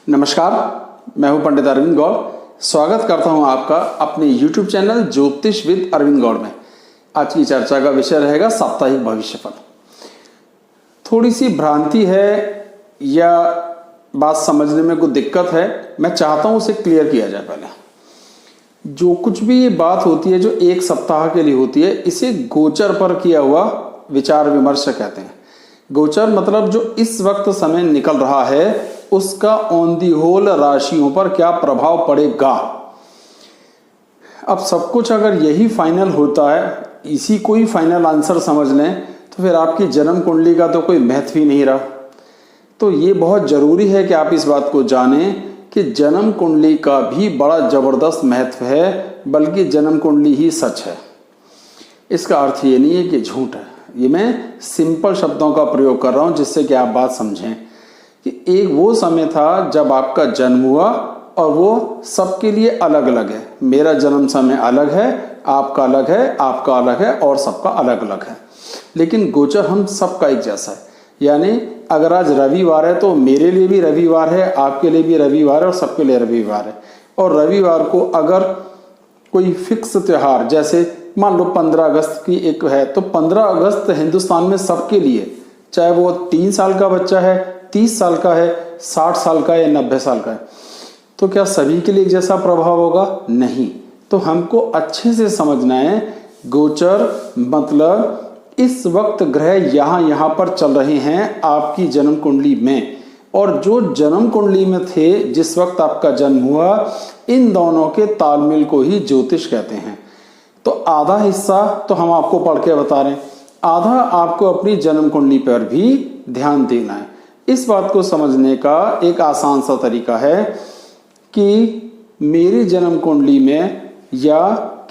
नमस्कार, मैं हूं पंडित अरविंद गौड़। स्वागत करता हूं आपका अपने YouTube चैनल ज्योतिष विद अरविंद गौड़ में। आज की चर्चा का विषय रहेगा साप्ताहिक भविष्यफल। थोड़ी सी भ्रांति है या बात समझने में कोई दिक्कत है, मैं चाहता हूं उसे क्लियर किया जाए। पहले जो कुछ भी ये बात होती है जो एक सप्ताह के लिए होती है, इसे गोचर पर किया हुआ विचार विमर्श कहते हैं। गोचर मतलब जो इस वक्त समय निकल रहा है उसका ऑन दी होल राशियों पर क्या प्रभाव पड़ेगा। अब सब कुछ अगर यही फाइनल होता है, इसी को ही फाइनल आंसर समझ लें, तो फिर आपकी जन्म कुंडली का तो कोई महत्व ही नहीं रहा। तो ये बहुत जरूरी है कि आप इस बात को जानें कि जन्म कुंडली का भी बड़ा जबरदस्त महत्व है, बल्कि जन्म कुंडली ही सच है। इसका अर्थ ये नहीं है कि झूठ है। ये मैं सिंपल शब्दों का प्रयोग कर रहा हूं जिससे कि आप बात समझें कि एक वो समय था जब आपका जन्म हुआ और वो सबके लिए अलग अलग है। मेरा जन्म समय अलग है, आपका अलग है, आपका अलग है और सबका अलग अलग है, लेकिन गोचर हम सबका एक जैसा है। यानी अगर आज रविवार है तो मेरे लिए भी रविवार है, आपके लिए भी रविवार है और सबके लिए रविवार है। और रविवार को अगर कोई फिक्स त्योहार, जैसे मान लो 15 अगस्त की एक है, तो 15 अगस्त हिंदुस्तान में सबके लिए, चाहे वो 3 साल का बच्चा है, 30 साल का है, 60 साल का है या 90 साल का है, तो क्या सभी के लिए एक जैसा प्रभाव होगा? नहीं। तो हमको अच्छे से समझना है, गोचर मतलब इस वक्त ग्रह यहाँ पर चल रहे हैं आपकी जन्म कुंडली में, और जो जन्म कुंडली में थे जिस वक्त आपका जन्म हुआ, इन दोनों के तालमेल को ही ज्योतिष कहते हैं। तो आधा हिस्सा तो हम आपको पढ़ के बता रहे हैं, आधा आपको अपनी जन्म कुंडली पर भी ध्यान देना है। इस बात को समझने का एक आसान सा तरीका है कि मेरी जन्म कुंडली में या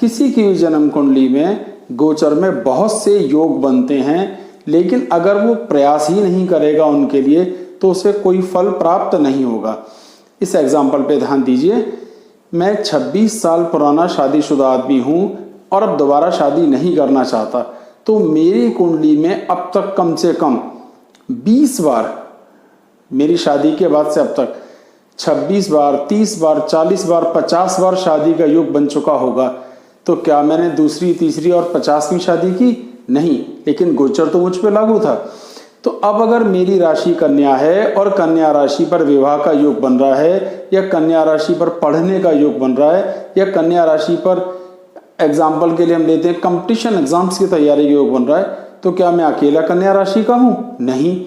किसी की भी जन्म कुंडली में गोचर में बहुत से योग बनते हैं, लेकिन अगर वो प्रयास ही नहीं करेगा उनके लिए तो उसे कोई फल प्राप्त नहीं होगा। इस एग्जाम्पल पे ध्यान दीजिए। मैं 26 साल पुराना शादीशुदा आदमी हूं और अब दोबारा शादी नहीं करना चाहता, तो मेरी कुंडली में अब तक कम से कम 20 बार, मेरी शादी के बाद से अब तक 26 बार, 30 बार, 40 बार, 50 बार शादी का योग बन चुका होगा। तो क्या मैंने दूसरी, तीसरी और 50वीं शादी की? नहीं, लेकिन गोचर तो मुझ पे लागू था। तो अब अगर मेरी राशि कन्या है और कन्या राशि पर विवाह का योग बन रहा है, या कन्या राशि पर पढ़ने का योग बन रहा है, या कन्या राशि पर एग्जाम्पल के लिए हम लेते हैं कंपटीशन एग्जाम्स की तैयारी का योग बन रहा है, तो क्या मैं अकेला कन्या राशि का हूं? नहीं,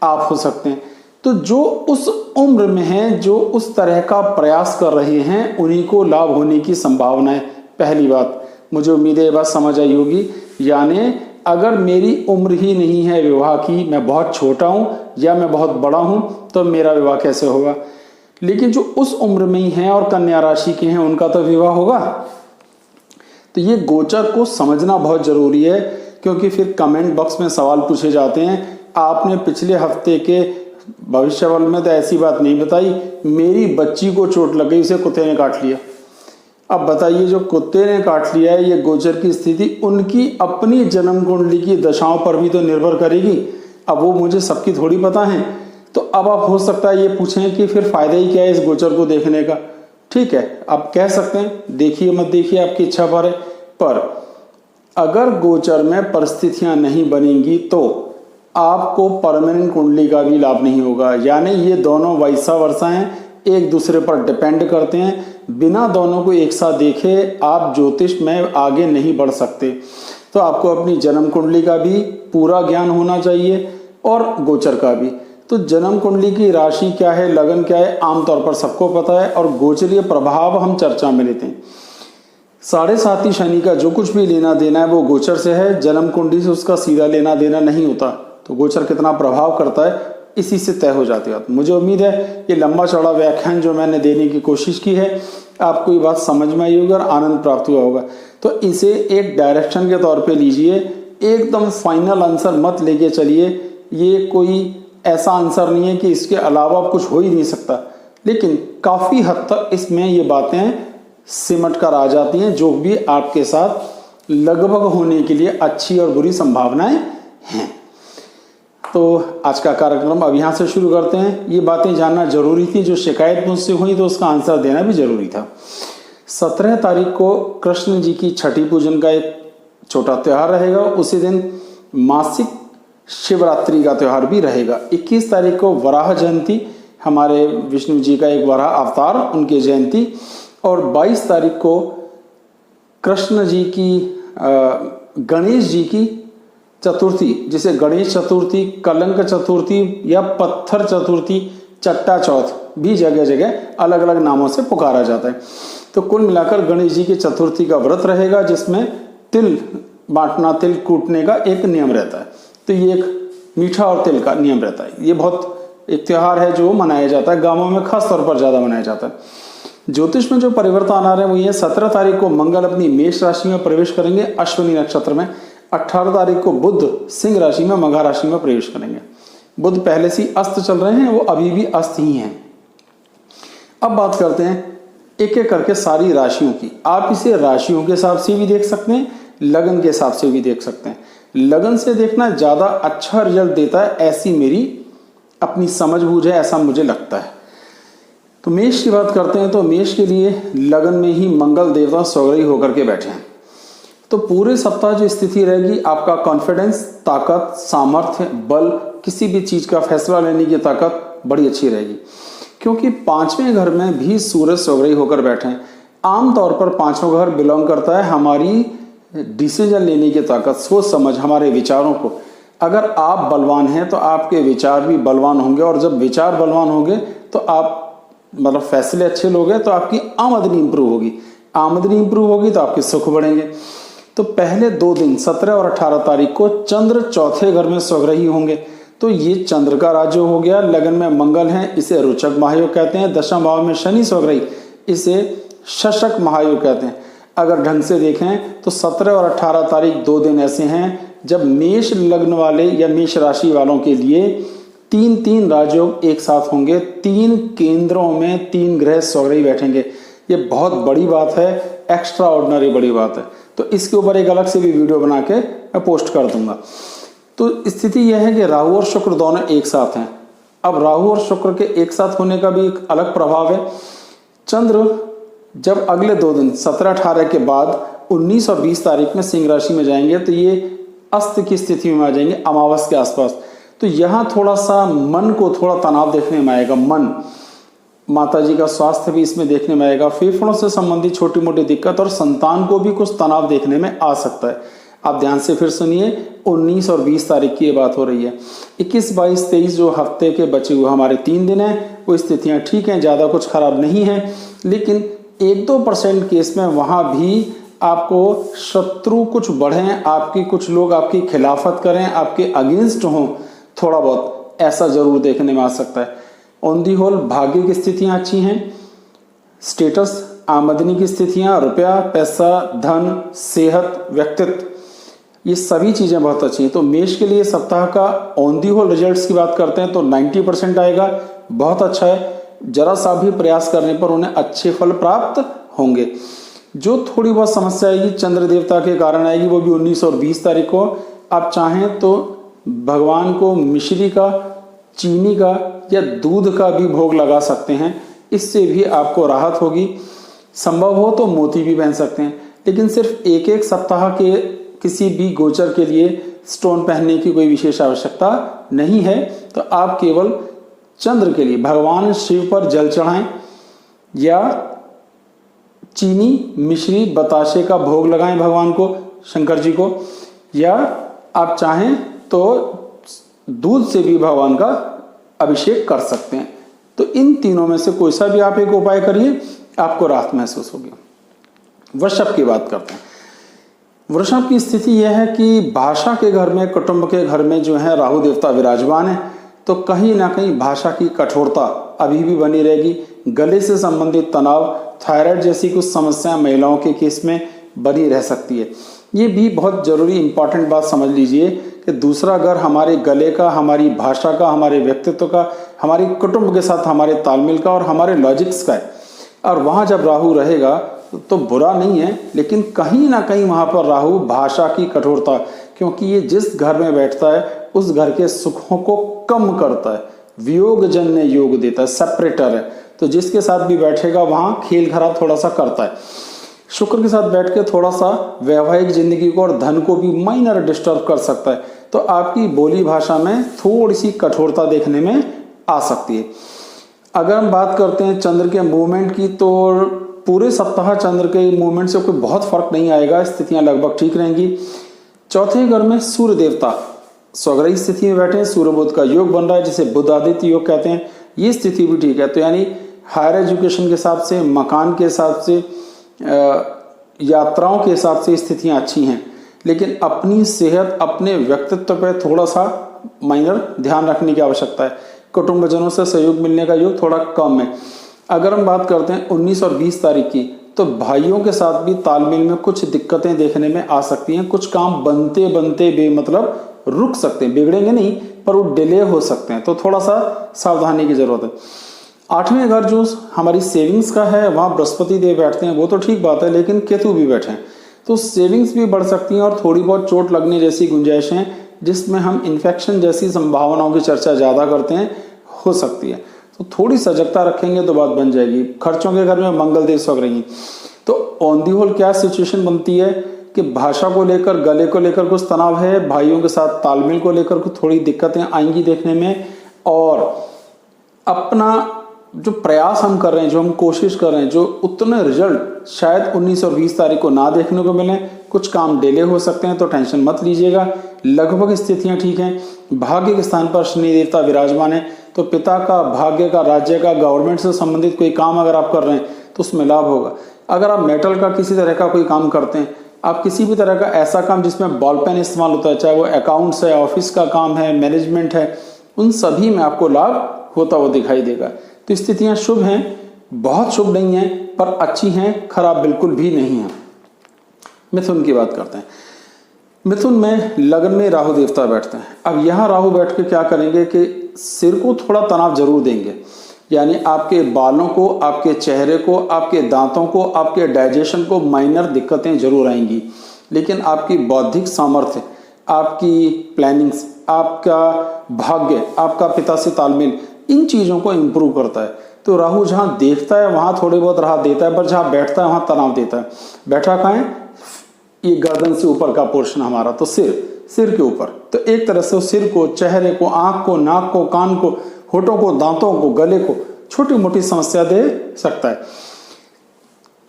आप हो सकते हैं। तो जो उस उम्र में हैं, जो उस तरह का प्रयास कर रहे हैं, उन्हीं को लाभ होने की संभावना है। पहली बात, मुझे उम्मीद है ये बात समझ आई होगी। यानी अगर मेरी उम्र ही नहीं है विवाह की, मैं बहुत छोटा हूं या मैं बहुत बड़ा हूं, तो मेरा विवाह कैसे होगा? लेकिन जो उस उम्र में ही हैं और कन्या राशि के हैं, उनका तो विवाह होगा। तो ये गोचर को समझना बहुत जरूरी है, क्योंकि फिर कमेंट बॉक्स में सवाल पूछे जाते हैं, आपने पिछले हफ्ते के भविष्यवाणी में तो ऐसी बात नहीं बताई, मेरी बच्ची को चोट लग गई, उसे कुत्ते ने काट लिया। अब बताइए, जो कुत्ते ने काट लिया है, ये गोचर की स्थिति उनकी अपनी जन्म कुंडली की दशाओं पर भी तो निर्भर करेगी। अब वो मुझे सबकी थोड़ी पता है। तो अब आप हो सकता है ये पूछें कि फिर फायदा ही क्या है इस गोचर को देखने का? ठीक है, आप कह सकते हैं देखिए मत देखिए, आपकी इच्छा पर है। पर अगर गोचर में परिस्थितियां नहीं बनेंगी तो आपको परमानेंट कुंडली का भी लाभ नहीं होगा। यानी ये दोनों वैसा वर्षा हैं, एक दूसरे पर डिपेंड करते हैं। बिना दोनों को एक साथ देखे आप ज्योतिष में आगे नहीं बढ़ सकते। तो आपको अपनी जन्म कुंडली का भी पूरा ज्ञान होना चाहिए और गोचर का भी। तो जन्म कुंडली की राशि क्या है, लगन क्या है, आमतौर पर सबको पता है, और गोचरीय प्रभाव हम चर्चा में लेते हैं। 7.5 शनि का जो कुछ भी लेना देना है वो गोचर से है, जन्म कुंडली से उसका सीधा लेना देना नहीं होता। तो गोचर कितना प्रभाव करता है इसी से तय हो जाती है। मुझे उम्मीद है ये लंबा चौड़ा व्याख्यान जो मैंने देने की कोशिश की है, आपको ये बात समझ में आई होगी और आनंद प्राप्त हुआ होगा। तो इसे एक डायरेक्शन के तौर पे लीजिए, एकदम फाइनल आंसर मत लेके चलिए। ये कोई ऐसा आंसर नहीं है कि इसके अलावा कुछ हो ही नहीं सकता, लेकिन काफ़ी हद तक इसमें ये बातें सिमट कर आ जाती हैं जो भी आपके साथ लगभग होने के लिए अच्छी और बुरी संभावनाएं हैं। तो आज का कार्यक्रम अब यहाँ से शुरू करते हैं। ये बातें जानना जरूरी थी, जो शिकायत मुझसे हुई तो उसका आंसर देना भी जरूरी था। 17 तारीख को कृष्ण जी की छठी पूजन का एक छोटा त्यौहार रहेगा। उसी दिन मासिक शिवरात्रि का त्यौहार भी रहेगा। 21 तारीख को वराह जयंती, हमारे विष्णु जी का एक वराह अवतार, उनकी जयंती। और 22 तारीख को कृष्ण जी की गणेश जी की चतुर्थी, जिसे गणेश चतुर्थी, कलंक चतुर्थी या पत्थर चतुर्थी, चट्टा चौथ भी जगह जगह अलग अलग नामों से पुकारा जाता है। तो कुल मिलाकर गणेश जी की चतुर्थी का व्रत रहेगा, जिसमें तिल बांटना, तिल कूटने का एक नियम रहता है। तो ये एक मीठा और तिल का नियम रहता है। ये बहुत एक त्यौहार है जो मनाया जाता है, गांवों में खास तौर पर ज़्यादा मनाया जाता है। ज्योतिष में जो परिवर्तन आ रहे हैं वो ये 17 तारीख को मंगल अपनी मेष राशि में प्रवेश करेंगे अश्विनी नक्षत्र में। 18 तारीख को बुध सिंह राशि में मघा राशि में प्रवेश करेंगे। बुध पहले से अस्त चल रहे हैं, वो अभी भी अस्त ही हैं। अब बात करते हैं एक एक करके सारी राशियों की। आप इसे राशियों के हिसाब से भी देख सकते हैं, लगन के हिसाब से भी देख सकते हैं। लगन से देखना ज़्यादा अच्छा रिजल्ट देता है, ऐसी मेरी अपनी समझ बूझ है, ऐसा मुझे लगता है। तो मेष की बात करते हैं तो मेष के लिए लगन में ही मंगल देवता स्वग्रही होकर के बैठे हैं। तो पूरे सप्ताह जो स्थिति रहेगी, आपका कॉन्फिडेंस, ताकत, सामर्थ्य, बल, किसी भी चीज़ का फैसला लेने की ताकत बड़ी अच्छी रहेगी, क्योंकि 5वें घर में भी सूरज स्वग्रही होकर बैठे हैं। आमतौर पर 5वां घर बिलोंग करता है हमारी डिसीजन लेने की ताकत, सोच समझ, हमारे विचारों को। अगर आप बलवान हैं तो आपके विचार भी बलवान होंगे, और जब विचार बलवान होंगे तो आप मतलब फैसले अच्छे लोगे तो आपकी आमदनी इंप्रूव होगी। आमदनी इंप्रूव होगी तो आपके सुख बढ़ेंगे। तो पहले 2 दिन 17 और 18 तारीख को चंद्र 4थे घर में स्वग्रही होंगे। तो ये चंद्र का राज्य हो गया। लगन में मंगल है, इसे रोचक महायोग कहते हैं। दशम भाव में शनि स्वग्रही, इसे शशक महायोग कहते हैं। अगर ढंग से देखें तो 17 और 18 तारीख 2 दिन ऐसे हैं जब मेष लग्न वाले या मेष राशि वालों के लिए 3 राजयोग एक साथ होंगे। 3 केंद्रों में 3 ग्रह स्वग्रही बैठेंगे। ये बहुत बड़ी बात है, एक्स्ट्रा ऑर्डिनरी बड़ी बात है। तो इसके ऊपर एक अलग से भी वीडियो बना के मैं पोस्ट कर दूंगा। तो स्थिति यह है कि राहु और शुक्र दोनों एक साथ हैं। अब राहु और शुक्र के एक साथ होने का भी एक अलग प्रभाव है। चंद्र जब अगले 2 दिन 17-18 के बाद 19 और 20 तारीख में सिंह राशि में जाएंगे तो ये अस्त की स्थिति में आ जाएंगे, अमावस के आसपास। तो यहाँ थोड़ा सा मन को थोड़ा तनाव देखने में आएगा। मन, माता जी का स्वास्थ्य भी इसमें देखने में आएगा। फेफड़ों से संबंधित छोटी मोटी दिक्कत और संतान को भी कुछ तनाव देखने में आ सकता है। आप ध्यान से फिर सुनिए, 19 और 20 तारीख की ये बात हो रही है। 21, 22, 23 जो हफ्ते के बचे हुए हमारे 3 दिन हैं, वो स्थितियाँ ठीक हैं, ज़्यादा कुछ खराब नहीं है। लेकिन 1-2% केस में वहाँ भी आपको शत्रु कुछ बढ़ें, आपकी कुछ लोग आपकी खिलाफत करें, आपके अगेंस्ट हों, थोड़ा बहुत ऐसा जरूर देखने में आ सकता है। ऑन दी होल भाग्य की स्थितियाँ अच्छी हैं। स्टेटस, आमदनी की स्थितियाँ, रुपया, पैसा, धन, सेहत, व्यक्तित्व, ये सभी चीज़ें बहुत अच्छी हैं। तो मेष के लिए सप्ताह का ऑन दी होल रिजल्ट्स की बात करते हैं तो 90% आएगा, बहुत अच्छा है। जरा सा भी प्रयास करने पर उन्हें अच्छे फल प्राप्त होंगे। जो थोड़ी बहुत समस्या आएगी चंद्र देवता के कारण आएगी, वो भी 19 और 20 तारीख को। आप चाहें तो भगवान को मिश्री का, चीनी का या दूध का भी भोग लगा सकते हैं, इससे भी आपको राहत होगी। संभव हो तो मोती भी पहन सकते हैं, लेकिन सिर्फ एक सप्ताह के किसी भी गोचर के लिए स्टोन पहनने की कोई विशेष आवश्यकता नहीं है। तो आप केवल चंद्र के लिए भगवान शिव पर जल चढ़ाएं या चीनी, मिश्री, बताशे का भोग लगाएं भगवान को, शंकर जी को, या आप चाहें तो दूध से भी भगवान का अभिषेक कर सकते हैं। तो इन तीनों में से कोई सा भी आप एक उपाय करिए, आपको राहत महसूस होगी। वृषभ की बात करते हैं। वृषभ की स्थिति यह है कि भाषा के घर में, कुटुंब के घर में जो है राहु देवता विराजमान है, तो कहीं ना कहीं भाषा की कठोरता अभी भी बनी रहेगी। गले से संबंधित तनाव, थायराइड जैसी कुछ समस्याएं महिलाओं के केस में बनी रह सकती है। ये भी बहुत जरूरी इंपॉर्टेंट बात समझ लीजिए कि दूसरा घर हमारे गले का, हमारी भाषा का, हमारे व्यक्तित्व का, हमारे कुटुंब के साथ हमारे तालमेल का और हमारे लॉजिक्स का है। और वहाँ जब राहु रहेगा तो बुरा नहीं है, लेकिन कहीं ना कहीं वहाँ पर राहु भाषा की कठोरता, क्योंकि ये जिस घर में बैठता है उस घर के सुखों को कम करता है, वियोग जन्य योग देता है, सेपरेटर है। तो जिसके साथ भी बैठेगा वहां खेल खराब थोड़ा सा करता है। शुक्र के साथ बैठ के थोड़ा सा वैवाहिक जिंदगी को और धन को भी माइनर डिस्टर्ब कर सकता है। तो आपकी बोली भाषा में थोड़ी सी कठोरता देखने में आ सकती है। अगर हम बात करते हैं चंद्र के मूवमेंट की, तो पूरे सप्ताह चंद्र के मूवमेंट से कोई बहुत फर्क नहीं आएगा, स्थितियां लगभग ठीक रहेंगी। चौथे घर में सूर्य देवता स्वग्रही स्थिति में बैठे हैं, सूर्य बुध का योग बन रहा है जिसे बुध आदित्य योग कहते हैं। ये स्थिति भी ठीक है। तो यानी हायर एजुकेशन के हिसाब से, मकान के हिसाब से, यात्राओं के हिसाब से स्थितियां अच्छी हैं, लेकिन अपनी सेहत, अपने व्यक्तित्व पर थोड़ा सा माइनर ध्यान रखने की आवश्यकता है। कुटुंबजनों से सहयोग मिलने का योग थोड़ा कम है। अगर हम बात करते हैं 19 और 20 तारीख की, तो भाइयों के साथ भी तालमेल में कुछ दिक्कतें देखने में आ सकती हैं। कुछ काम बनते बनते बेमतलब रुक सकते हैं, बिगड़ेंगे नहीं पर वो डिले हो सकते हैं, तो थोड़ा सा सावधानी की जरूरत है। 8वें घर जो हमारी सेविंग्स का है, वहां बृहस्पति देव बैठते हैं, वो तो ठीक बात है, लेकिन केतु भी बैठे हैं, तो सेविंग्स भी बढ़ सकती हैं और थोड़ी बहुत चोट लगने जैसी गुंजाइशें, जिसमें हम इन्फेक्शन जैसी संभावनाओं की चर्चा ज्यादा करते हैं, हो सकती है। तो थोड़ी सजगता रखेंगे तो बात बन जाएगी। खर्चों के घर में मंगल देव स्वग्रही हैं, तो ऑन दी होल क्या सिचुएशन बनती है कि भाषा को लेकर, गले को लेकर कुछ तनाव है, भाइयों के साथ तालमेल को लेकर कुछ थोड़ी दिक्कतें आएंगी देखने में, और अपना जो प्रयास हम कर रहे हैं, जो हम कोशिश कर रहे हैं, जो उतने रिजल्ट शायद 19 और 20 तारीख को ना देखने को मिले, कुछ काम डिले हो सकते हैं, तो टेंशन मत लीजिएगा। लगभग स्थितियां ठीक हैं। भाग्य के स्थान पर शनि देवता विराजमान है, तो पिता का, भाग्य का, राज्य का, गवर्नमेंट से संबंधित कोई काम अगर आप कर रहे हैं तो उसमें लाभ होगा। अगर आप मेटल का किसी तरह का कोई काम करते हैं, आप किसी भी तरह का ऐसा काम जिसमें बॉल पेन इस्तेमाल होता है, चाहे वो अकाउंट्स है, ऑफिस का काम है, मैनेजमेंट है, उन सभी में आपको लाभ होता हुआ दिखाई देगा। तो स्थितियां शुभ हैं, बहुत शुभ नहीं है पर अच्छी हैं, खराब बिल्कुल भी नहीं है। मिथुन की बात करते हैं। मिथुन में लग्न में राहु देवता बैठते हैं। अब यहाँ राहु बैठ के क्या करेंगे कि सिर को थोड़ा तनाव जरूर देंगे, यानी आपके बालों को, आपके चेहरे को, आपके दांतों को, आपके डाइजेशन को माइनर दिक्कतें जरूर आएंगी, लेकिन आपकी बौद्धिक सामर्थ्य, आपकी प्लानिंग्स, आपका भाग्य, आपका पिता से तालमेल, इन चीजों को इंप्रूव करता है। तो राहु जहां देखता है वहां थोड़ी बहुत राहत देता है, पर जहां बैठता है वहां तनाव देता है। बैठा कहाँ है? ये गर्दन से ऊपर का पोर्शन हमारा, तो सिर के ऊपर, तो एक तरह से सिर को, चेहरे को, आंख को, नाक को, कान को, होठों को, दांतों को, गले को छोटी मोटी समस्या दे सकता है।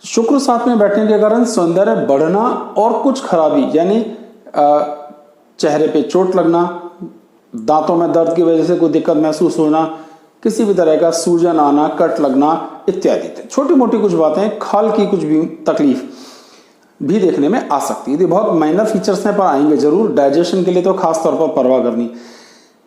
शुक्र साथ में बैठने के कारण सौंदर्य बढ़ना और कुछ खराबी, यानी चेहरे पे चोट लगना, दांतों में दर्द की वजह से कोई दिक्कत महसूस होना, किसी भी तरह का सूजन आना, कट लगना इत्यादि छोटी मोटी कुछ बातें, खाल की कुछ भी तकलीफ भी देखने में आ सकती है। ये बहुत माइनर फीचर्स हैं पर आएंगे जरूर। डाइजेशन के लिए तो खास तौर पर परवाह करनी।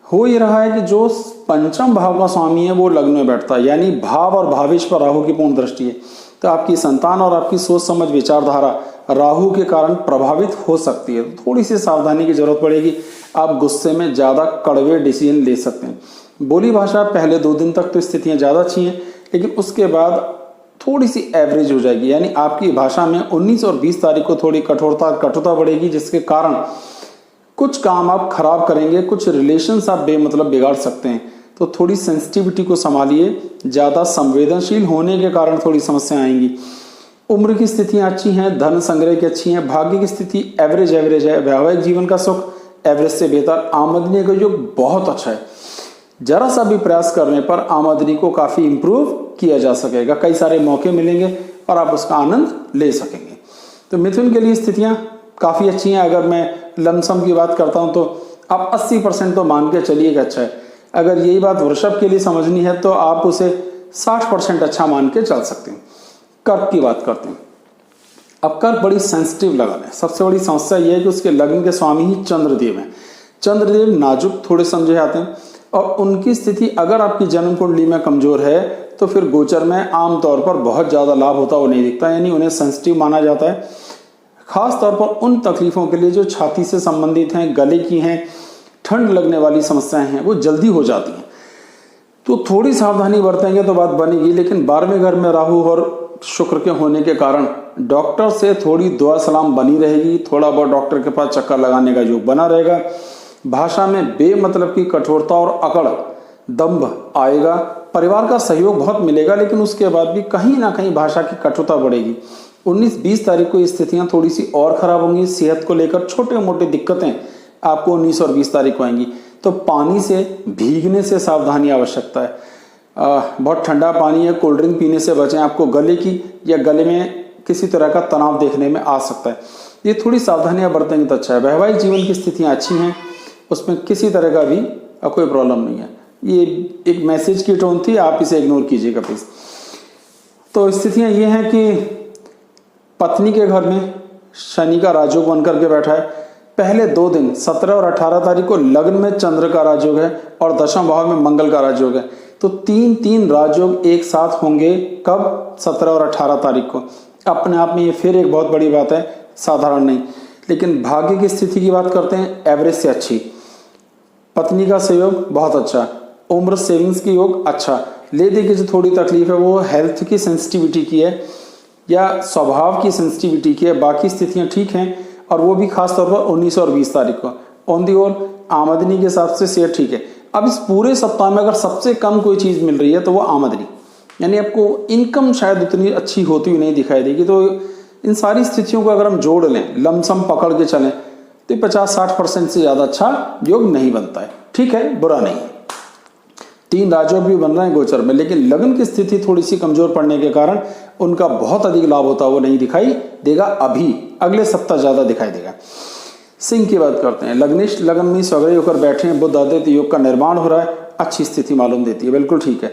हो ये रहा है कि जो पंचम भाव का स्वामी है वो लग्न में बैठता है, यानी भाव और भावेश पर राहु की पूर्ण दृष्टि है, तो आपकी संतान और आपकी सोच समझ विचारधारा राहु के कारण प्रभावित हो सकती है। तो थोड़ी सी सावधानी की जरूरत पड़ेगी। आप गुस्से में ज्यादा कड़वे डिसीजन ले सकते हैं। बोली भाषा पहले 2 दिन तक तो स्थितियां ज्यादा अच्छी हैं, लेकिन उसके बाद थोड़ी सी एवरेज हो जाएगी, यानी आपकी भाषा में 19 और 20 तारीख को थोड़ी कठोरता बढ़ेगी, जिसके कारण कुछ काम आप खराब करेंगे, कुछ रिलेशंस आप बेमतलब बिगाड़ सकते हैं। तो थोड़ी सेंसिटिविटी को संभालिए, ज्यादा संवेदनशील होने के कारण थोड़ी समस्याएं आएंगी। उम्र की स्थितियां अच्छी हैं, धन संग्रह की अच्छी हैं, भाग्य की स्थिति एवरेज है, वैवाहिक जीवन का सुख एवरेज से बेहतर, आमदनी का योग बहुत अच्छा है। जरा सा भी प्रयास करने पर आमदनी को काफी इंप्रूव किया जा सकेगा, कई सारे मौके मिलेंगे और आप उसका आनंद ले सकेंगे। तो मिथुन के लिए स्थितियां काफी अच्छी हैं। अगर मैं लमसम की बात करता हूं तो आप 80% तो मान के चलिए कि अच्छा है। अगर यही बात वृषभ के लिए समझनी है तो आप उसे 60% अच्छा मान के चल सकते हैं। कर्क की बात करते हैं। अब कर्क बड़ी सेंसिटिव लगन है। सबसे बड़ी समस्या यह है कि उसके लग्न के स्वामी ही चंद्रदेव हैं। चंद्रदेव नाजुक थोड़े समझे जाते हैं और उनकी स्थिति अगर आपकी जन्म कुंडली में कमजोर है तो फिर गोचर में आमतौर पर बहुत ज्यादा लाभ होता वो नहीं दिखता, यानी उन्हें सेंसिटिव माना जाता है। खास तौर पर उन तकलीफों के लिए जो छाती से संबंधित हैं, गले की हैं, ठंड लगने वाली समस्याएं हैं, वो जल्दी हो जाती हैं। तो थोड़ी सावधानी बरतेंगे तो बात बनेगी। लेकिन 12वें घर में राहु और शुक्र के होने के कारण डॉक्टर से थोड़ी दुआ सलाम बनी रहेगी, थोड़ा बहुत डॉक्टर के पास चक्कर लगाने का योग बना रहेगा। भाषा में बेमतलब की कठोरता और अकड़ दंभ आएगा। परिवार का सहयोग बहुत मिलेगा, लेकिन उसके बाद भी कहीं ना कहीं भाषा की कठोरता बढ़ेगी। 19-20 तारीख को स्थितियां थोड़ी सी और खराब होंगी। सेहत को लेकर छोटे मोटे दिक्कतें आपको 19 और 20 तारीख को आएंगी। तो पानी से भीगने से सावधानी आवश्यकता है। बहुत ठंडा पानी है, कोल्ड ड्रिंक पीने से बचें। आपको गले की या गले में किसी तरह का तनाव देखने में आ सकता है, ये थोड़ी सावधानियां बरतेंगे तो अच्छा है। वैवाहिक जीवन की स्थितियां अच्छी हैं, उसमें किसी तरह का भी कोई प्रॉब्लम नहीं है। ये एक मैसेज की टोन थी, आप इसे इग्नोर कीजिएगा प्लीज। तो स्थितियां ये हैं कि पत्नी के घर में शनि का राजयोग बन करके बैठा है। पहले 2 दिन 17 और 18 तारीख को लग्न में चंद्र का राजयोग है और दशम भाव में मंगल का राजयोग है। तो 3 राजयोग एक साथ होंगे। कब? 17 और 18 तारीख को। अपने आप में ये फिर एक बहुत बड़ी बात है, साधारण नहीं। लेकिन भाग्य की स्थिति की बात करते हैं, एवरेज से अच्छी। पत्नी का सहयोग बहुत अच्छा, उम्र सेविंग्स की योग अच्छा। ले दे की जो थोड़ी तकलीफ है वो हेल्थ की सेंसिटिविटी की है या स्वभाव की सेंसिटिविटी की है। बाकी स्थितियां ठीक हैं, और वो भी खास तौर पर 19 और 20 तारीख को। ऑन दी होल आमदनी के हिसाब से सेहत ठीक है। अब इस पूरे सप्ताह में अगर सबसे कम कोई चीज मिल रही है तो वो आमदनी, यानी आपको इनकम शायद उतनी अच्छी होती हुई नहीं दिखाई देगी। तो इन सारी स्थितियों को अगर हम जोड़ लें, लमसम पकड़ के चलें, तो 50-60% से ज्यादा अच्छा योग नहीं बनता है। ठीक है, बुरा नहीं है। 3 राजयोग भी बन रहे हैं गोचर में, लेकिन लग्न की स्थिति थोड़ी सी कमजोर पड़ने के कारण उनका बहुत अधिक लाभ होता है वो नहीं दिखाई देगा। अभी अगले सप्ताह ज्यादा दिखाई देगा। सिंह की बात करते हैं। लग्निष्ठ लग्न में स्वग्रही होकर बैठे हैं, बुध आदित्य योग का निर्माण हो रहा है, अच्छी स्थिति मालूम देती है, बिल्कुल ठीक है।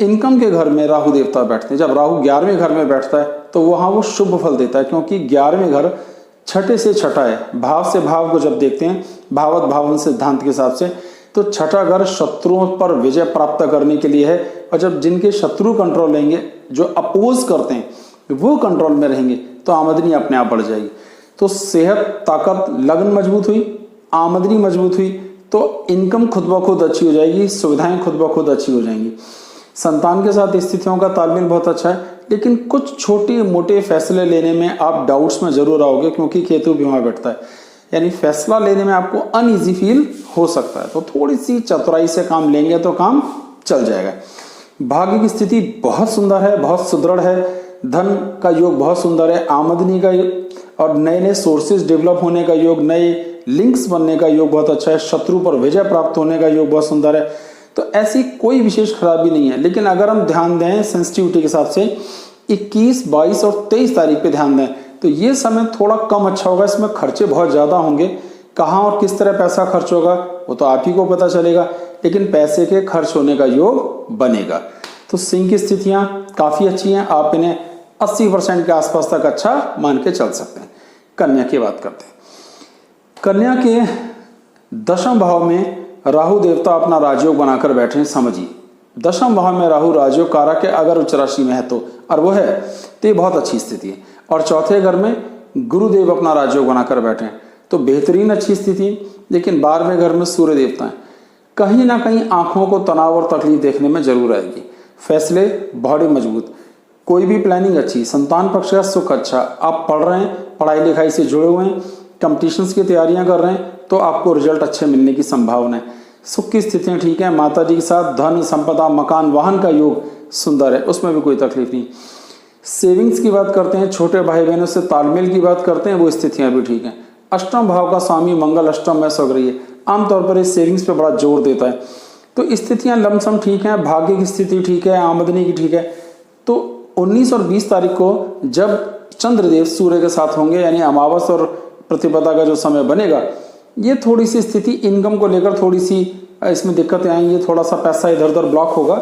इनकम के घर में राहु देवता बैठते हैं। जब राहु 11वें घर में बैठता है तो वहां वो शुभ फल देता है, क्योंकि 11वें घर छठे से छठा है। भाव से भाव को जब देखते हैं भावत भावन सिद्धांत के हिसाब से, तो छठा घर शत्रुओं पर विजय प्राप्त करने के लिए है। और जब जिनके शत्रु कंट्रोल लेंगे, जो अपोज करते हैं, वो कंट्रोल में रहेंगे, तो आमदनी अपने आप बढ़ जाएगी। तो सेहत, ताकत, लगन मजबूत हुई, आमदनी मजबूत हुई, तो इनकम खुद ब खुद अच्छी हो जाएगी, सुविधाएं खुद ब खुद अच्छी हो जाएंगी। संतान के साथ स्थितियों का तालमेल बहुत अच्छा है, लेकिन कुछ छोटे मोटे फैसले लेने में आप डाउट्स में जरूर आओगे, क्योंकि केतु भी वहां बैठता है। यानी फैसला लेने में आपको अनईजी फील हो सकता है। तो थोड़ी सी चतुराई से काम लेंगे तो काम चल जाएगा। भाग्य की स्थिति बहुत सुंदर है, बहुत सुदृढ़ है। धन का योग बहुत सुंदर है, आमदनी का और नए नए सोर्सेज डेवलप होने का योग, नए लिंक्स बनने का योग बहुत अच्छा है। शत्रु पर विजय प्राप्त होने का योग बहुत सुंदर है। तो ऐसी कोई विशेष खराबी नहीं है। लेकिन अगर हम ध्यान दें सेंसिटिविटी के हिसाब से 21, 22 और 23 तारीख पे ध्यान दें, तो ये समय थोड़ा कम अच्छा होगा। इसमें खर्चे बहुत ज्यादा होंगे। कहाँ और किस तरह पैसा खर्च होगा वो तो आप ही को पता चलेगा, लेकिन पैसे के खर्च होने का योग बनेगा। तो सिंह की स्थितियां काफी अच्छी हैं, आप इन्हें 80% के आसपास तक अच्छा मान के चल सकते हैं। कन्या की बात करते हैं। कन्या के दशम भाव में राहु देवता अपना राजयोग बनाकर बैठे हैं। समझिए, दशम भाव में राहु राजयोग कारक है, अगर उच्च राशि में है तो, और वो है, तो ये बहुत अच्छी स्थिति है। और चौथे घर में गुरुदेव अपना राजयोग बनाकर बैठे हैं, तो बेहतरीन अच्छी स्थिति है। लेकिन 12वें घर में सूर्य देवता है, कहीं ना कहीं आंखों को तनाव और तकलीफ देखने में जरूर आएगी। फैसले बड़े मजबूत, कोई भी प्लानिंग अच्छी, संतान पक्ष का सुख अच्छा। आप पढ़ रहे हैं, पढ़ाई लिखाई से जुड़े हुए हैं, कंपटीशंस की तैयारियां कर रहे हैं, तो आपको रिजल्ट अच्छे मिलने की संभावना है। सुख की स्थितियां ठीक है। माता जी के साथ धन, संपदा, मकान, वाहन का योग सुंदर है, उसमें भी कोई तकलीफ नहीं। सेविंग्स की बात करते हैं, छोटे भाई बहनों से तालमेल की बात करते हैं, वो स्थितियां भी ठीक हैं। अष्टम भाव का स्वामी मंगल अष्टम में स्वग्रही है, आमतौर पर इस सेविंग्स पे बड़ा जोर देता है। तो स्थितियां लमसम ठीक हैं, भाग्य की स्थिति ठीक है, आमदनी की ठीक है। तो 19 और 20 तारीख को जब चंद्रदेव सूर्य के साथ होंगे, यानी अमावस और प्रतिपदा का जो समय बनेगा, ये थोड़ी सी स्थिति इनकम को लेकर थोड़ी सी इसमें दिक्कतें आएंगी, थोड़ा सा पैसा इधर उधर ब्लॉक होगा।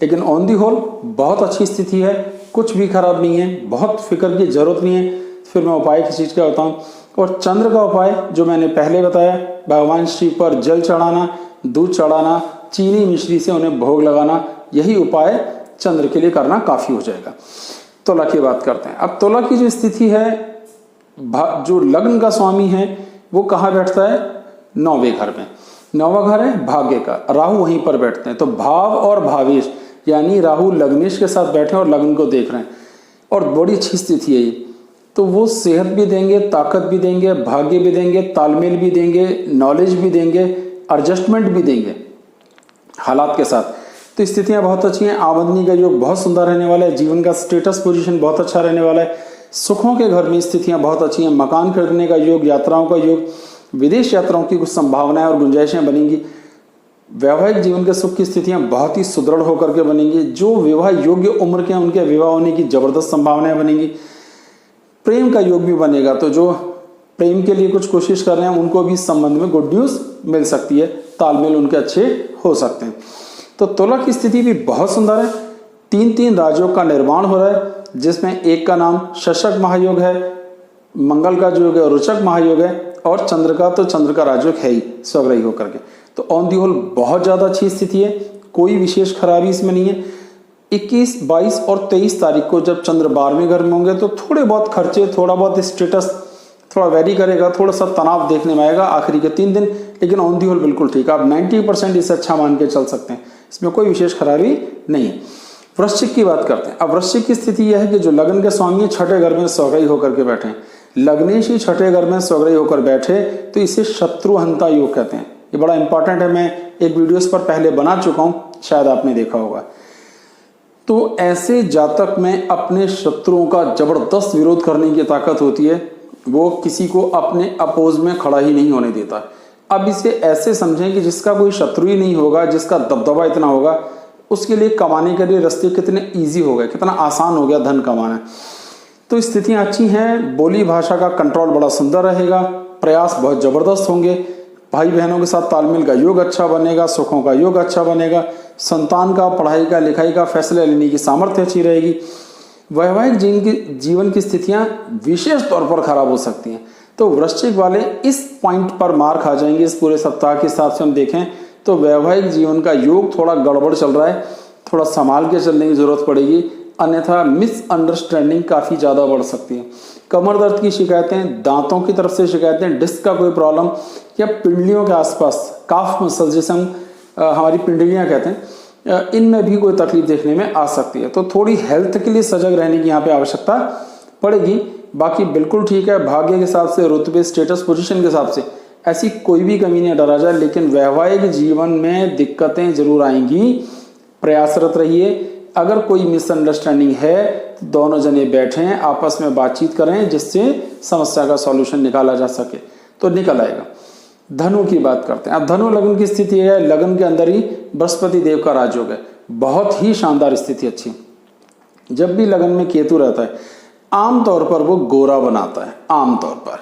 लेकिन ऑन दी होल बहुत अच्छी स्थिति है, कुछ भी खराब नहीं है, बहुत फिक्र की जरूरत नहीं है। फिर मैं उपाय किस चीज़ का बताऊँ, और चंद्र का उपाय जो मैंने पहले बताया, भगवान श्री पर जल चढ़ाना, दूध चढ़ाना, चीनी मिश्री से उन्हें भोग लगाना, यही उपाय चंद्र के लिए करना काफ़ी हो जाएगा। तुला की बात करते हैं। अब तुला की जो स्थिति है, जो लग्न का स्वामी है वो कहाँ बैठता है? 9वें घर में। 9वां घर है भाग्य का, राहु वहीं पर बैठते हैं। तो भाव और भावेश यानी राहु लग्नेश के साथ बैठे और लग्न को देख रहे हैं और बड़ी अच्छी स्थिति है ये। तो वो सेहत भी देंगे, ताकत भी देंगे, भाग्य भी देंगे, तालमेल भी देंगे, नॉलेज भी देंगे, एडजस्टमेंट भी देंगे हालात के साथ। तो स्थितियां बहुत अच्छी हैं। आमदनी का योग बहुत सुंदर रहने वाला है, जीवन का स्टेटस पोजीशन बहुत अच्छा रहने वाला है। सुखों के घर में स्थितियां बहुत अच्छी हैं, मकान खरीदने का योग, यात्राओं का योग, विदेश यात्राओं की कुछ संभावनाएं और गुंजाइशें बनेंगी। वैवाहिक जीवन के सुख की स्थितियां बहुत ही सुदृढ़ होकर के बनेंगी। जो विवाह योग्य उम्र के उनके विवाह होने की जबरदस्त संभावनाएं बनेंगी। प्रेम का योग भी बनेगा, तो जो प्रेम के लिए कुछ कोशिश कर रहे हैं उनको भी इस संबंध में गुड न्यूज मिल सकती है, तालमेल उनके अच्छे हो सकते हैं। तो तुला की स्थिति भी बहुत सुंदर है। 3 राजयोग का निर्माण हो रहा है, जिसमें एक का नाम शशक महायोग है, मंगल का जो योग है रुचक महायोग है, और चंद्र का राजयोग है ही स्वग्रही होकर के। तो ऑन दी होल बहुत ज्यादा अच्छी स्थिति है, कोई विशेष खराबी इसमें नहीं है। 21, 22 और 23 तारीख को जब चंद्र 12वें घर में होंगे तो थोड़े बहुत खर्चे, थोड़ा बहुत स्टेटस थोड़ा वेरी करेगा, थोड़ा सा तनाव देखने में आएगा आखिरी के 3 दिन, लेकिन ऑन दी होल बिल्कुल ठीक है। आप 90% इसे अच्छा मान के चल सकते हैं, इसमें कोई विशेष खराबी नहीं है। वृश्चिक की बात करते हैं। अब वृश्चिक की स्थिति यह है कि जो लग्न के स्वामी छठे घर में स्वग्रही होकर के बैठे हैं, लग्नेश ही छठे घर में स्वग्रही होकर बैठे तो इसे शत्रुहंता योग कहते हैं। ये बड़ा इंपॉर्टेंट है, मैं एक वीडियो इस पर पहले बना चुका हूं, शायद आपने देखा होगा। तो ऐसे जातक में अपने शत्रुओं का जबरदस्त विरोध करने की ताकत होती है, वो किसी को अपने अपोज में खड़ा ही नहीं होने देता। अब इसे ऐसे समझें कि जिसका कोई शत्रु ही नहीं होगा, जिसका दबदबा इतना होगा, उसके लिए कमाने के लिए रास्ते कितने ईजी हो गए, कितना आसान हो गया धन कमाना। तो स्थितियां अच्छी हैं, बोली भाषा का कंट्रोल बड़ा सुंदर रहेगा, प्रयास बहुत जबरदस्त होंगे, भाई बहनों के साथ तालमेल का योग अच्छा बनेगा, सुखों का योग अच्छा बनेगा, संतान का, पढ़ाई का, लिखाई का फैसले लेने की सामर्थ्य अच्छी रहेगी। वैवाहिक जीवन की स्थितियां विशेष तौर पर खराब हो सकती हैं। तो वृश्चिक वाले इस पॉइंट पर मार खा जाएंगे। इस पूरे सप्ताह के हिसाब से हम देखें तो वैवाहिक जीवन का योग थोड़ा गड़बड़ चल रहा है, थोड़ा संभाल के चलने की जरूरत पड़ेगी, अन्यथा मिसअंडरस्टैंडिंग काफी ज्यादा बढ़ सकती है। कमर दर्द की शिकायतें, दांतों की तरफ से शिकायतें, डिस्क का कोई प्रॉब्लम या पिंडलियों के आसपास काफ मसल, जिसे हम हमारी पिंडलियां कहते हैं, इनमें भी कोई तकलीफ देखने में आ सकती है। तो थोड़ी हेल्थ के लिए सजग रहने की यहाँ पे आवश्यकता पड़ेगी। बाकी बिल्कुल ठीक है, भाग्य के हिसाब से, रुतबे, स्टेटस, पोजीशन के हिसाब से ऐसी कोई भी कमी नहीं डरा जाए। लेकिन वैवाहिक जीवन में दिक्कतें जरूर आएंगी, प्रयासरत रहिए। अगर कोई मिसअंडरस्टैंडिंग है तो दोनों जने बैठें, आपस में बातचीत करें, जिससे समस्या का सॉल्यूशन निकाला जा सके, तो निकल आएगा। धनु की बात करते हैं। अब धनु लग्न की स्थिति है, लग्न के अंदर ही बृहस्पति देव का राजयोग है, बहुत ही शानदार स्थिति, अच्छी। जब भी लग्न में केतु रहता है आमतौर पर वो गोरा बनाता है, आमतौर पर।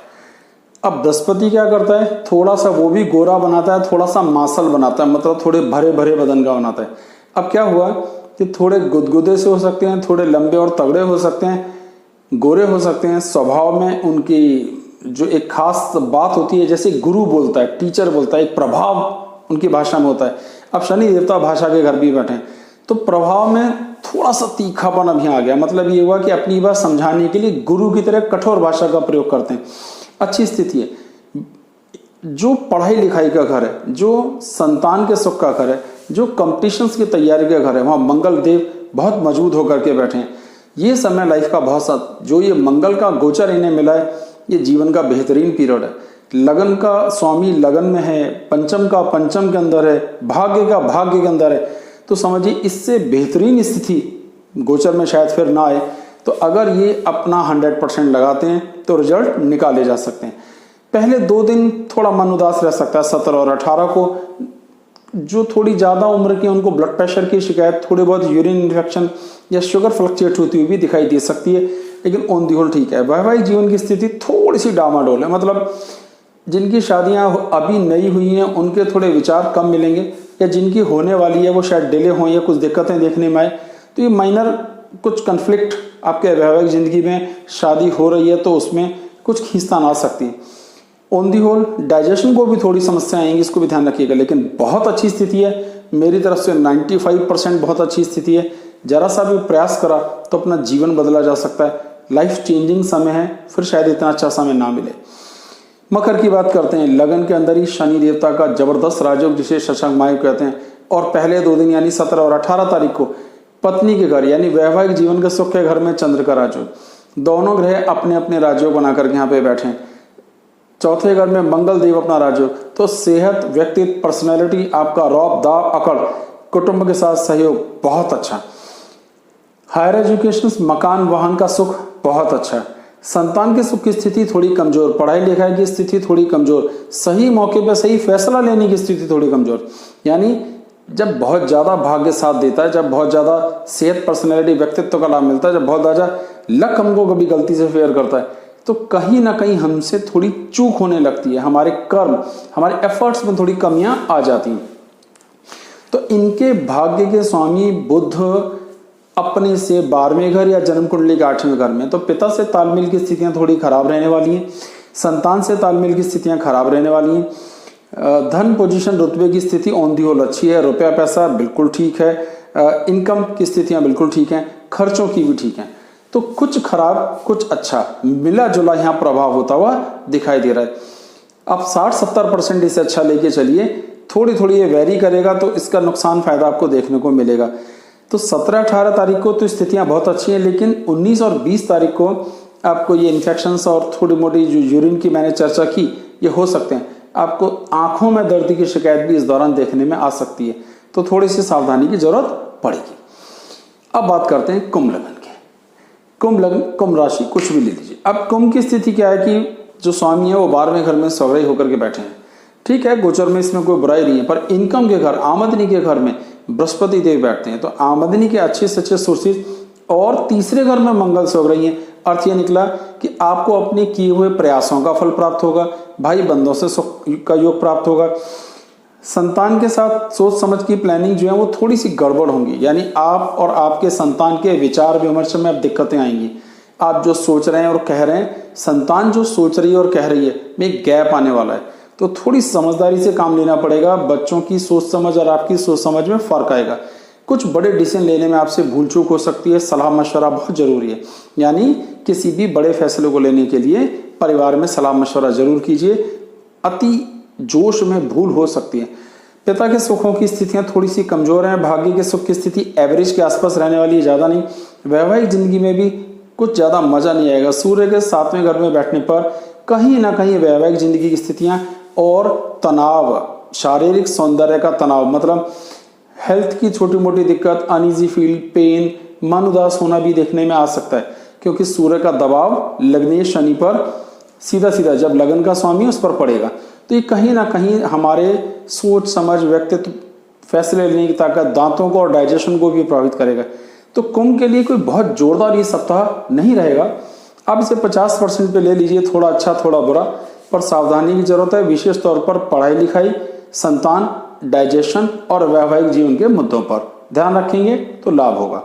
अब बृहस्पति क्या करता है, थोड़ा सा वो भी गोरा बनाता है, थोड़ा सा मासल बनाता है, मतलब थोड़े भरे भरे बदन का बनाता है। अब क्या हुआ कि थोड़े गुदगुदे से हो सकते हैं, थोड़े लंबे और तगड़े हो सकते हैं, गोरे हो सकते हैं। स्वभाव में उनकी जो एक खास बात होती है, जैसे गुरु बोलता है, टीचर बोलता है, एक प्रभाव उनकी भाषा में होता है। अब शनि देवता भाषा के घर भी बैठे, तो प्रभाव में थोड़ा सा तीखापन अभी आ गया। मतलब ये हुआ कि अपनी बात समझाने के लिए गुरु की तरह कठोर भाषा का प्रयोग करते हैं। अच्छी स्थिति है। जो पढ़ाई लिखाई का घर है, जो संतान के सुख का घर है, जो कंपटीशंस की तैयारी का घर है, वहाँ मंगल देव बहुत मजबूत होकर के बैठे हैं। ये समय लाइफ का बहुत जो ये मंगल का गोचर इन्हें मिला है, ये जीवन का बेहतरीन पीरियड है। लगन का स्वामी लगन में है, पंचम का पंचम के अंदर है, भाग्य का भाग्य के अंदर है, तो समझिए इससे बेहतरीन स्थिति गोचर में शायद फिर ना आए। तो अगर ये अपना 100% लगाते हैं तो रिजल्ट निकाले जा सकते हैं। पहले 2 दिन थोड़ा मन उदास रह सकता है। 17 और 18 को जो थोड़ी ज़्यादा उम्र के उनको ब्लड प्रेशर की शिकायत, थोड़े बहुत यूरिन इन्फेक्शन या शुगर फ्लक्चुएट होती हुई भी दिखाई दे सकती है, लेकिन ऑन दी होल ठीक है। वैवाहिक जीवन की स्थिति थोड़ी सी डामाडोल है, मतलब जिनकी शादियां अभी नई हुई हैं उनके थोड़े विचार कम मिलेंगे, या जिनकी होने वाली है वो शायद डिले हो या कुछ दिक्कतें देखने में आए। तो ये माइनर कुछ कन्फ्लिक्ट आपके वैवाहिक जिंदगी में, शादी हो रही है तो उसमें कुछ खींचतान आ सकती है। ऑन दी होल डाइजेशन को भी थोड़ी समस्या आएंगी, इसको भी ध्यान रखिएगा। लेकिन बहुत अच्छी स्थिति है मेरी तरफ से, 95% बहुत अच्छी स्थिति है। जरा सा भी प्रयास करा तो अपना जीवन बदला जा सकता है। लाइफ चेंजिंग समय है, फिर शायद इतना अच्छा समय ना मिले। मकर की बात करते हैं, लगन के अंदर ही शनि देवता का जबरदस्त राजयोग जिसे शशांक मायु कहते हैं, और पहले 2 दिन यानी 17 और 18 तारीख को पत्नी के घर यानी वैवाहिक जीवन के सुख के घर में चंद्र का राजयोग, दोनों ग्रह अपने अपने राजयोग बना करके यहाँ पे बैठे हैं। चौथे घर में मंगल देव अपना राजयोग, तो सेहत, व्यक्तित्व, पर्सनैलिटी, आपका रौब दाव अकड़, कुटुंब के साथ सहयोग बहुत अच्छा। हायर एजुकेशन, मकान वाहन का सुख बहुत अच्छा है। संतान के सुख की स्थिति थोड़ी कमजोर, पढ़ाई लिखाई की स्थिति थोड़ी कमजोर, सही मौके पर सही फैसला लेने की स्थिति थोड़ी कमजोर। यानी जब बहुत ज्यादा भाग्य साथ देता है, जब बहुत ज्यादा सेहत, पर्सनैलिटी, व्यक्तित्व का लाभ मिलता है, जब बहुत ज्यादा लक हमको कभी गलती से फेयर करता है, तो कहीं ना कहीं हमसे थोड़ी चूक होने लगती है, हमारे कर्म, हमारे एफर्ट्स में थोड़ी कमियां आ जाती हैं। तो इनके भाग्य के स्वामी बुध अपने से 12वें घर या जन्म कुंडली के 8वें घर में, तो पिता से तालमेल की स्थितियां थोड़ी खराब रहने वाली हैं, संतान से तालमेल की स्थितियां खराब रहने वाली हैं, धन पोजीशन रुतबे की स्थिति ऑन दी होल अच्छी है, रुपया पैसा बिल्कुल ठीक है, इनकम की स्थितियां बिल्कुल ठीक हैं, खर्चों की भी ठीक हैं। तो कुछ खराब कुछ अच्छा मिला जुला यहाँ प्रभाव होता हुआ दिखाई दे रहा है। आप 60-70% इसे अच्छा लेके चलिए, थोड़ी थोड़ी ये वेरी करेगा तो इसका नुकसान फायदा आपको देखने को मिलेगा। तो 17-18 तारीख को तो स्थितियां बहुत अच्छी हैं, लेकिन 19 और 20 तारीख को आपको ये इन्फेक्शंस और थोड़ी मोटी जो यूरिन की मैंने चर्चा की ये हो सकते हैं। आपको आंखों में दर्द की शिकायत भी इस दौरान देखने में आ सकती है, तो थोड़ी सी सावधानी की जरूरत पड़ेगी। अब बात करते हैं कुंभ लगन के। कुंभ लगन, कुंभ राशि कुछ भी ले लीजिए। अब कुंभ की स्थिति क्या है कि जो स्वामी है वो 12वें घर में स्वग्रही होकर के बैठे हैं। ठीक है, गोचर में इसमें कोई बुराई नहीं है, पर इनकम के घर, आमदनी के घर में बृहस्पति देव बैठते हैं, तो आमदनी के अच्छे से अच्छे सोर्सेज, और तीसरे घर में मंगल स्वग्रही है। अर्थ यह निकला कि आपको अपने किए हुए प्रयासों का फल प्राप्त होगा, भाई बंधुओं से सुख का योग प्राप्त होगा। संतान के साथ सोच समझ की प्लानिंग जो है वो थोड़ी सी गड़बड़ होंगी, यानी आप और आपके संतान के विचार विमर्श में अब दिक्कतें आएंगी। आप जो सोच रहे हैं और कह रहे हैं, संतान जो सोच रही है और कह रही है, में एक गैप आने वाला है, तो थोड़ी समझदारी से काम लेना पड़ेगा। बच्चों की सोच समझ और आपकी सोच समझ में फर्क आएगा। कुछ बड़े डिसीजन लेने में आपसे भूल चूक हो सकती है, सलाह मशवरा बहुत जरूरी है। यानी किसी भी बड़े फैसले को लेने के लिए परिवार में सलाह मशवरा जरूर कीजिए, अति जोश में भूल हो सकती है। पिता के सुखों की स्थितियां थोड़ी सी कमजोर हैं, भाग्य के सुख की स्थिति एवरेज के आसपास रहने वाली है, ज्यादा नहीं। वैवाहिक जिंदगी में भी कुछ ज्यादा मजा नहीं आएगा। सूर्य के 7वें घर में बैठने पर कहीं ना कहीं वैवाहिक जिंदगी की स्थितियां और तनाव, शारीरिक सौंदर्य का तनाव, मतलब हेल्थ की छोटी मोटी दिक्कत, अनईजी फील, पेन, मन उदास होना भी देखने में आ सकता है, क्योंकि सूर्य का दबाव लगने शनि पर सीधा सीधा जब लगन का स्वामी उस पर पड़ेगा, तो ये कहीं ना कहीं हमारे सोच समझ, व्यक्तित्व, फैसले लेने की ताकत, दांतों को और डाइजेशन को भी प्रभावित करेगा। तो कुंभ के लिए कोई बहुत जोरदार ये सप्ताह नहीं रहेगा। आप इसे 50% पे ले लीजिए, थोड़ा अच्छा थोड़ा बुरा, पर सावधानी की जरूरत है, विशेष तौर पर पढ़ाई लिखाई, संतान, डाइजेशन और वैवाहिक जीवन के मुद्दों पर ध्यान रखेंगे तो लाभ होगा।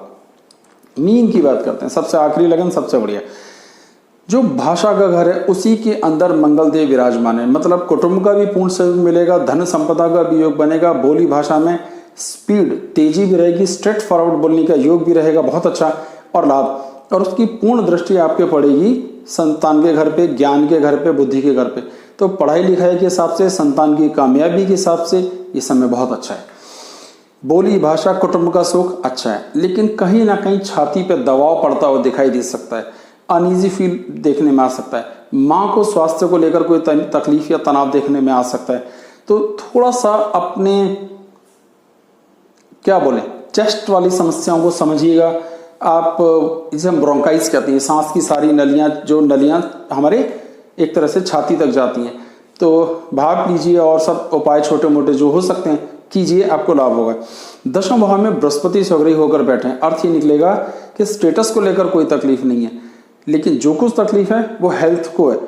मीन की बात करते हैं, सबसे आखिरी लगन सबसे बढ़िया। जो भाषा का घर है उसी के अंदर मंगल देव विराजमान है, मतलब कुटुंब का भी पूर्ण सहयोग मिलेगा, धन संपदा का भी योग बनेगा, बोली भाषा में स्पीड, तेजी भी रहेगी, स्ट्रेट फॉरवर्ड बोलने का योग भी रहेगा, बहुत अच्छा और लाभ। और उसकी पूर्ण दृष्टि आपके पड़ेगी संतान के घर पे, ज्ञान के घर पे, बुद्धि के घर पे। तो पढ़ाई लिखाई के हिसाब से, संतान की कामयाबी के हिसाब से ये समय बहुत अच्छा है। बोली भाषा, कुटुंब का सुख अच्छा है, लेकिन कहीं ना कहीं छाती पे दबाव पड़ता हुआ दिखाई दे सकता है, अनईजी फील देखने में आ सकता है, माँ को स्वास्थ्य को लेकर कोई तकलीफ या तनाव देखने में आ सकता है। तो थोड़ा सा अपने क्या बोले, चेस्ट वाली समस्याओं को समझिएगा। आप इसे हम ब्रोंकाइटिस कहते हैं, सांस की सारी नलियां, जो नलियां हमारे एक तरह से छाती तक जाती हैं, तो भाप लीजिए और सब उपाय छोटे मोटे जो हो सकते हैं कीजिए, आपको लाभ होगा। 10वें भाव में बृहस्पति स्वग्रही होकर बैठे हैं, अर्थ ये निकलेगा कि स्टेटस को लेकर कोई तकलीफ नहीं है, लेकिन जो कुछ तकलीफ है वो हेल्थ को है।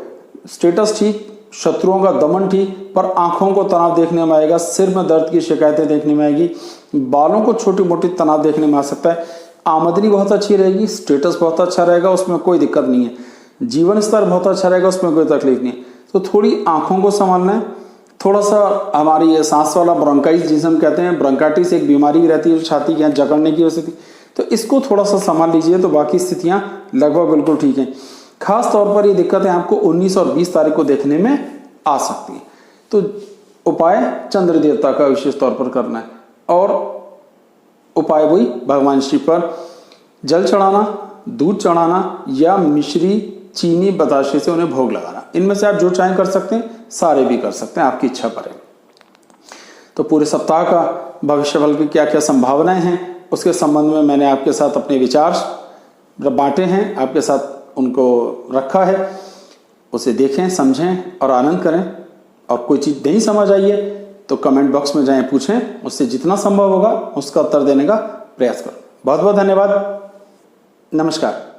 स्टेटस ठीक, शत्रुओं का दमन ठीक, पर आंखों को तनाव देखने में आएगा, सिर में दर्द की शिकायतें देखने में आएगी, बालों को छोटी मोटी तनाव देखने में आ सकता है। आमदनी बहुत अच्छी रहेगी, स्टेटस बहुत अच्छा रहेगा, उसमें कोई दिक्कत नहीं है, जीवन स्तर बहुत अच्छा रहेगा, उसमें कोई तकलीफ नहीं है। तो थोड़ी आंखों को संभालना है, थोड़ा सा हमारी ये सांस वाला ब्रोंकाइटिस जिसे हम कहते हैं, ब्रोंकाइटिस एक बीमारी भी रहती है जो छाती के यहाँ जकड़ने की वजह से, तो इसको थोड़ा सा संभाल लीजिए, तो बाकी स्थितियां लगभग बिल्कुल ठीक हैं। खास तौर पर ये दिक्कतें आपको 19 और 20 तारीख को देखने में आ सकती हैं। तो उपाय चंद्र देवता का विशेष तौर पर करना है, और उपाय वही भगवान शिव पर जल चढ़ाना, दूध चढ़ाना या मिश्री, चीनी, बताशे से उन्हें भोग लगाना। इनमें से आप जो चाहें कर सकते हैं, सारे भी कर सकते हैं, आपकी इच्छा पर है। तो पूरे सप्ताह का भविष्यफल की क्या क्या संभावनाएं हैं, उसके संबंध में मैंने आपके साथ अपने विचार बांटे हैं, आपके साथ उनको रखा है। उसे देखें, समझें और आनंद करें। और कोई चीज़ नहीं समझ आई है तो कमेंट बॉक्स में जाएं, पूछें, उससे जितना संभव होगा उसका उत्तर देने का प्रयास करो। बहुत बहुत धन्यवाद। नमस्कार।